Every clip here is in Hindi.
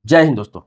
जय हिंद दोस्तों।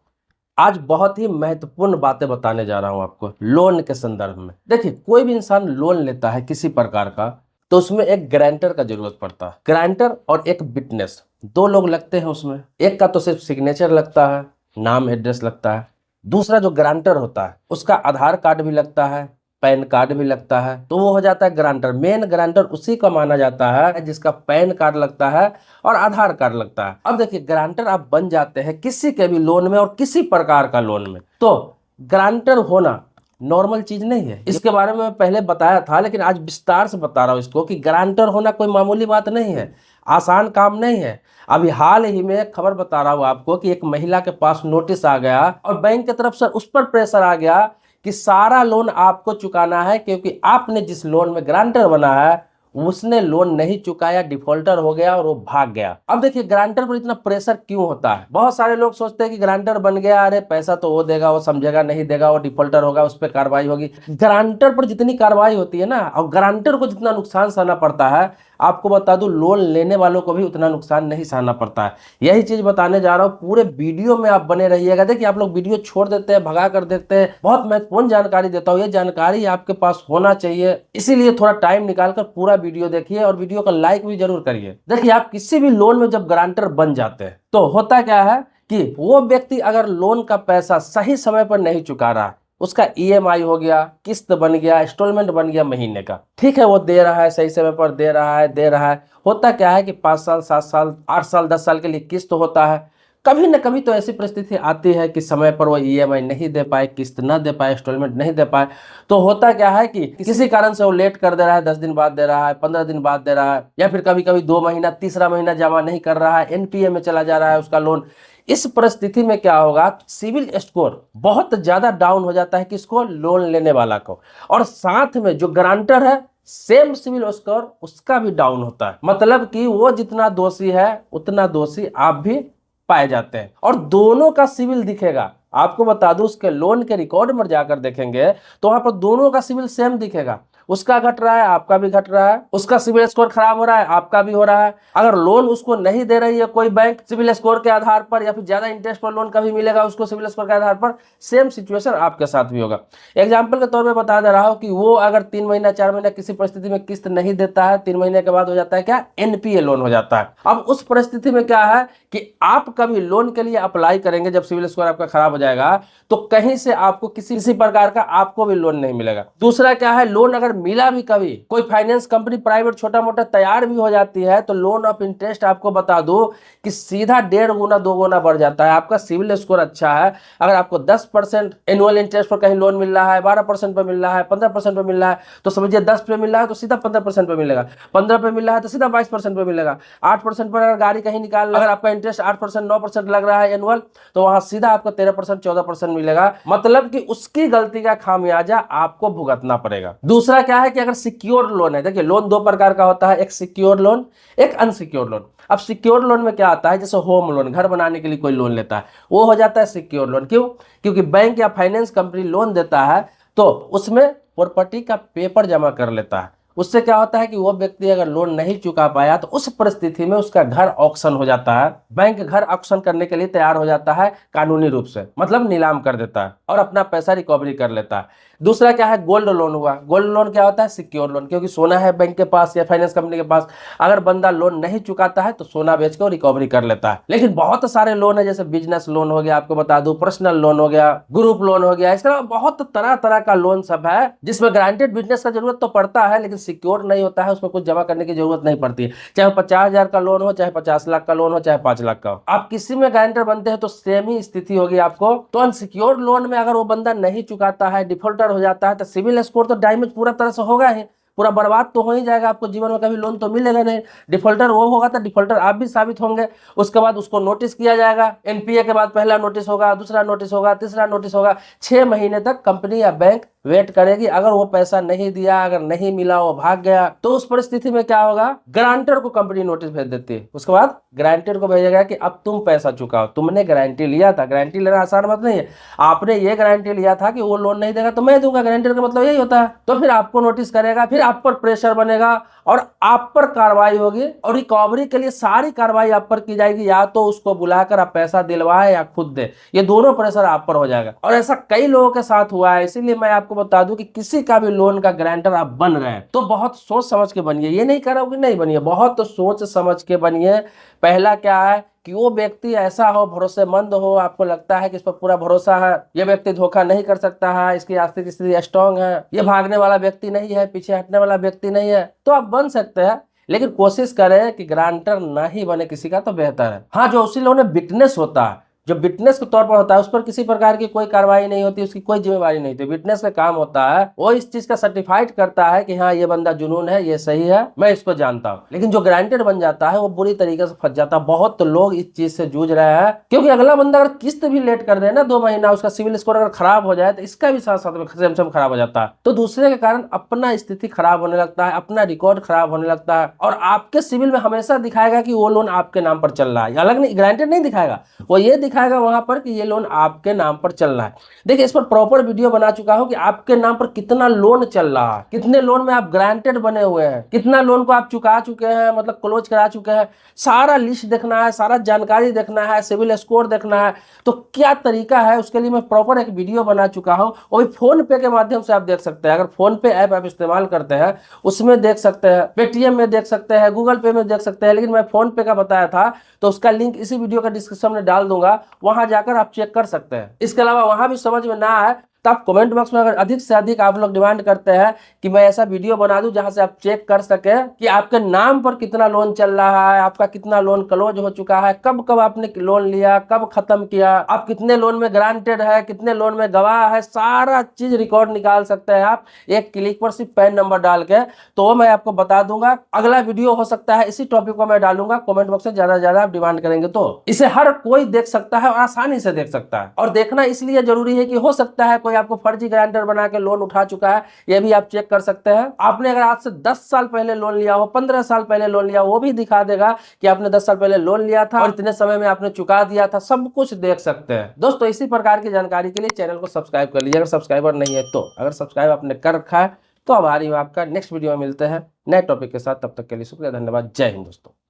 आज बहुत ही महत्वपूर्ण बातें बताने जा रहा हूं आपको लोन के संदर्भ में। देखिए, कोई भी इंसान लोन लेता है किसी प्रकार का, तो उसमें एक गारंटर का जरूरत पड़ता है। गारंटर और एक विटनेस, दो लोग लगते हैं उसमें। एक का तो सिर्फ सिग्नेचर लगता है, नाम एड्रेस लगता है। दूसरा जो गारंटर होता है उसका आधार कार्ड भी लगता है, पैन कार्ड भी लगता है, तो वो हो जाता है गारंटर। मेन गारंटर उसी का माना जाता है जिसका पैन कार्ड लगता है और आधार कार्ड लगता है। अब देखिए, गारंटर आप बन जाते हैं किसी के भी लोन में और किसी प्रकार का लोन में, तो गारंटर होना नॉर्मल चीज नहीं है। इसके बारे में मैं पहले बताया था, लेकिन आज विस्तार से बता रहा हूं इसको कि गारंटर होना कोई मामूली बात नहीं है, आसान काम नहीं है। अभी हाल ही में एक खबर बता रहा हूं आपको कि एक महिला के पास नोटिस आ गया और बैंक की तरफ से उस पर प्रेशर आ गया कि सारा लोन आपको चुकाना है, क्योंकि आपने जिस लोन में गारंटर बना है उसने लोन नहीं चुकाया, डिफॉल्टर हो गया और वो भाग गया। अब देखिए, गारंटर पर इतना प्रेशर क्यों होता है? बहुत सारे लोग सोचते हैं कि गारंटर बन गया, अरे पैसा तो वो देगा, वो समझेगा नहीं देगा, वो डिफॉल्टर होगा, उस पर कार्रवाई होगी। गारंटर पर जितनी कार्रवाई होती है ना, और गारंटर को जितना नुकसान सहना पड़ता है, आपको बता दूं लोन लेने वालों को भी उतना नुकसान नहीं सहना पड़ता है। यही चीज बताने जा रहा हूं, पूरे वीडियो में आप बने रहिएगा। देखिए, आप लोग वीडियो छोड़ देते हैं, भगा कर देखते हैं। बहुत महत्वपूर्ण जानकारी देता हूं, ये जानकारी आपके पास होना चाहिए, इसीलिए थोड़ा टाइम निकालकर पूरा वीडियो देखिए और वीडियो का लाइक भी जरूर करिए। देखिए, आप किसी भी लोन में जब गारंटर बन जाते हैं तो होता क्या है कि वो व्यक्ति अगर लोन का पैसा सही समय पर नहीं चुका रहा, उसका ईएमआई हो गया, किस्त बन गया, इंस्टॉलमेंट बन गया महीने का, ठीक है, वो दे रहा है, सही समय पर दे रहा है। होता क्या है कि 5 साल 7 साल 8 साल 10 साल के लिए किस्त होता है। कभी न कभी तो ऐसी परिस्थिति आती है कि समय पर वो ईएमआई नहीं दे पाए, किस्त ना दे पाए, इंस्टॉलमेंट नहीं दे पाए, तो होता क्या है कि किसी कारण से वो लेट कर दे रहा है, 10 दिन बाद दे रहा है, 15 दिन बाद दे रहा है, या फिर कभी कभी 2 महीना, तीसरा महीना जमा नहीं कर रहा है, एनपीए में चला जा रहा है उसका लोन। इस परिस्थिति में क्या होगा, सिविल स्कोर बहुत ज्यादा डाउन हो जाता है, किसको? लोन लेने वाला को। और साथ में जो गारंटर है, सेम सिविल स्कोर उसका भी डाउन होता है। मतलब कि वो जितना दोषी है उतना दोषी आप भी पाए जाते हैं, और दोनों का सिविल दिखेगा। आपको बता दूं, उसके लोन के रिकॉर्ड में जाकर देखेंगे तो वहां पर दोनों का सिविल सेम दिखेगा। उसका घट रहा है, आपका भी घट रहा है, उसका सिविल स्कोर खराब हो रहा है, आपका भी हो रहा है। अगर लोन उसको नहीं दे रही है कोई बैंक सिविल स्कोर के आधार पर, या फिर ज्यादा इंटरेस्ट पर लोन कभी मिलेगा उसको सिविल स्कोर के आधार पर, सेम सिचुएशन आपके साथ भी होगा। एग्जाम्पल के तौर पर बता दे रहा हूं कि वो अगर 3 महीना 4 महीना किसी परिस्थिति में किस्त नहीं देता है, 3 महीने के बाद हो जाता है क्या? एनपीए लोन हो जाता है। अब उस परिस्थिति में क्या है कि आप कभी लोन के लिए अप्लाई करेंगे, जब सिविल स्कोर आपका खराब हो जाएगा, तो कहीं से आपको किसी प्रकार का आपको भी लोन नहीं मिलेगा। दूसरा क्या है, लोन अगर मिला भी, कभी कोई फाइनेंस कंपनी प्राइवेट छोटा मोटा तैयार भी हो जाती है, तो लोन ऑफ इंटरेस्ट आपको बता दो कि सीधा 1.5 गुना 2 गुना बढ़ जाता है। आपका सिविल स्कोर अच्छा है, अगर आपको 10% एनुअल इंटरेस्ट पर कहीं लोन मिल रहा है, 12% पर मिल रहा है, 15% पर मिल रहा है, तो समझिए 10 पे मिल रहा है तो सीधा 15% पे मिलेगा, 15 पे मिल रहा है तो सीधा 22% पे मिलेगा, 8% पर अगर गाड़ी कहीं निकाल, अगर आपका इंटरेस्ट 8% 9% लग रहा है एनुअल, तो वहां सीधा आपको 13% 14% मिलेगा। मतलब कि उसकी गलती का खामियाजा आपको भुगतना पड़ेगा। दूसरा क्या है कि अगर सिक्योर लोन है, देखिए लोन दो प्रकार का होता है, एक सिक्योर लोन, एक अनसिक्योर लोन। अब सिक्योर लोन में क्या आता है, जैसे होम लोन, घर बनाने के लिए कोई लोन लेता है, वो हो जाता है सिक्योर लोन। क्यों? क्योंकि बैंक या फाइनेंस कंपनी लोन देता है तो उसमें प्रॉपर्टी का पेपर जमा कर लेता है। उससे क्या होता है कि वो व्यक्ति अगर लोन नहीं चुका पाया तो उस परिस्थिति में उसका घर ऑक्शन हो जाता है। बैंक घर ऑक्शन करने के लिए तैयार हो जाता है कानूनी रूप से, मतलब नीलाम कर देता है और अपना पैसा रिकवरी कर लेता है। दूसरा क्या है, गोल्ड लोन हुआ। गोल्ड लोन क्या होता है? सिक्योर लोन, क्योंकि सोना है बैंक के पास या फाइनेंस कंपनी के पास, अगर बंदा लोन नहीं चुकाता है तो सोना बेच के रिकवरी कर लेता है। लेकिन बहुत सारे लोन है, जैसे बिजनेस लोन हो गया, आपको बता दूं, पर्सनल लोन हो गया, ग्रुप लोन हो गया, इस तरह बहुत तरह तरह का लोन सब है, जिसमें गारंटेड बिजनेस का जरूरत तो पड़ता है लेकिन सिक्योर नहीं होता है, उसमें कुछ जमा करने की जरूरत नहीं पड़ती है। चाहे 50,000 का लोन हो, चाहे 50 लाख का लोन हो, चाहे 5 लाख का हो, आप किसी में गारंटर बनते हैं तो सेम ही स्थिति होगी आपको। तो अनसिक्योर्ड लोन में अगर वो बंदा नहीं चुकाता है, डिफॉल्टर हो जाता है, तो सिविल स्कोर तो डैमेज पूरा तरह से होगा ही, पूरा बर्बाद तो हो ही जाएगा। आपको जीवन में कभी लोन तो मिलेगा नहीं। डिफॉल्टर वो होगा तो डिफॉल्टर आप भी साबित होंगे। उसके बाद उसको नोटिस किया जाएगा, एनपीए के बाद पहला नोटिस होगा, दूसरा नोटिस होगा, तीसरा नोटिस होगा, 6 महीने तक कंपनी या बैंक वेट करेगी। अगर वो पैसा नहीं दिया, अगर नहीं मिला, वो भाग गया, तो उस परिस्थिति में क्या होगा, गारंटर को कंपनी नोटिस भेज देती है। उसके बाद गारंटर को भेजेगा कि अब तुम पैसा चुकाओ, तुमने गारंटी लिया था। गारंटी लेना आसान बात नहीं है। आपने ये गारंटी लिया था कि वो लोन नहीं देगा तो मैं दूंगा, गारंटर का मतलब यही होता है। तो फिर आपको नोटिस करेगा, फिर आप पर प्रेशर बनेगा और आप पर कार्रवाई होगी, और रिकवरी के लिए सारी कार्रवाई आप पर की जाएगी। या तो उसको बुलाकर आप पैसा दिलवाए या खुद दे, ये दोनों प्रेशर आप पर हो जाएगा। और ऐसा कई लोगों के साथ हुआ है। इसीलिए मैं आपको बता दूं कि किसी का भी लोन का गारंटर आप बन रहे हैं तो बहुत सोच समझ के बनिए। ये नहीं कह रहा हूं कि नहीं बनिए, बहुत सोच समझ के बनिए। पहला क्या है कि वो व्यक्ति ऐसा हो, भरोसेमंद हो, आपको लगता है कि इस पर पूरा भरोसा है, ये व्यक्ति धोखा नहीं कर सकता है, इसकी आर्थिक स्थिति स्ट्रांग है, ये भागने वाला व्यक्ति नहीं है, पीछे हटने वाला व्यक्ति नहीं है, तो आप बन सकते हैं। लेकिन कोशिश करें कि गारंटर ना ही बने किसी का, तो बेहतर है। हाँ, जो उसी लोगों ने विटनेस होता है, जो विटनेस के तौर पर होता है, उस पर किसी प्रकार की कोई कार्रवाई नहीं होती, उसकी कोई जिम्मेवारी नहीं होती। विटनेस का काम होता है वो इस चीज का सर्टिफाइड करता है कि हाँ ये बंदा जुनून है, ये सही है, मैं इसको जानता हूँ। लेकिन जो गारंटर बन जाता है वो बुरी तरीके से फंस जाता है। बहुत लोग इस चीज से जूझ रहे हैं, क्योंकि अगला बंदा अगर किस्त भी लेट कर दे ना 2 महीना, उसका सिविल स्कोर अगर खराब हो जाए तो इसका भी साथ साथ में सेम खराब हो जाता है। तो दूसरे के कारण अपना स्थिति खराब होने लगता है, अपना रिकॉर्ड खराब होने लगता है, और आपके सिविल में हमेशा दिखाएगा कि वो लोन आपके नाम पर चल रहा है। अलग नहीं, गारंटर नहीं दिखाएगा, वो ये दिखाएगा वहां पर कि ये लोन आपके नाम पर चल रहा है। देखिए, इस पर प्रॉपर वीडियो बना चुका हूं कि आपके नाम पर कितना लोन चल रहा है, कितने लोन में आप ग्रांटेड बने हुए हैं, कितना लोन को आप चुका चुके हैं, मतलब क्लोज करा चुके हैं। सारा लिस्ट देखना है, सारा जानकारी देखना है, सिविल स्कोर देखना है। तो क्या तरीका है, उसके लिए मैं प्रॉपर एक वीडियो बना चुका हूं, वो भी फोन पे के माध्यम से आप देख सकते हैं। अगर फोन पे ऐप आप इस्तेमाल करते हैं उसमें देख सकते हैं, पेटीएम में देख सकते हैं, गूगल पे में देख सकते हैं। लेकिन मैं फोन पे का बताया था तो उसका लिंक इसी वीडियो का डिस्क्रिप्शन में डाल दूंगा, वहां जाकर आप चेक कर सकते हैं। इसके अलावा वहां भी समझ में ना आए तो आप कमेंट बॉक्स में, अगर अधिक से अधिक आप लोग डिमांड करते हैं कि मैं ऐसा वीडियो बना दूं जहां से आप चेक कर सके कि आपके नाम पर कितना लोन चल रहा है, आपका कितना लोन क्लोज हो चुका है, कब कब आपने लोन लिया, कब खत्म किया, आप कितने लोन में ग्रांटेड है, कितने लोन में गवाह है, सारा चीज रिकॉर्ड निकाल सकते हैं आप एक क्लिक पर, सिर्फ पैन नंबर डाल के। तो मैं आपको बता दूंगा, अगला वीडियो हो सकता है इसी टॉपिक को मैं डालूंगा। कमेंट बॉक्स में ज्यादा से ज्यादा आप डिमांड करेंगे तो इसे हर कोई देख सकता है और आसानी से देख सकता है। और देखना इसलिए जरूरी है कि हो सकता है कोई आपको फर्जी गारंटर बना के लोन उठा चुका है, ये भी आप चेक कर सकते हैं। आपने अगर आज से 10 साल पहले लोन लिया हो, 15 साल पहले लोन लिया हो, वो भी दिखा देगा कि आपने 10 साल पहले लोन लिया था और इतने समय में आपने चुका दिया था, सब कुछ देख सकते हैं। दोस्तों, इसी प्रकार की जानकारी के लिए चैनल को सब्सक्राइब कर लीजिए, अगर सब्सक्राइबर नहीं है तो। अगर सब्सक्राइब आपने कर रखा है तो आभारी हूं आपका। नेक्स्ट वीडियो में मिलते हैं नए टॉपिक के साथ, तब तक के लिए शुक्रिया, धन्यवाद, जय हिंद दोस्तों।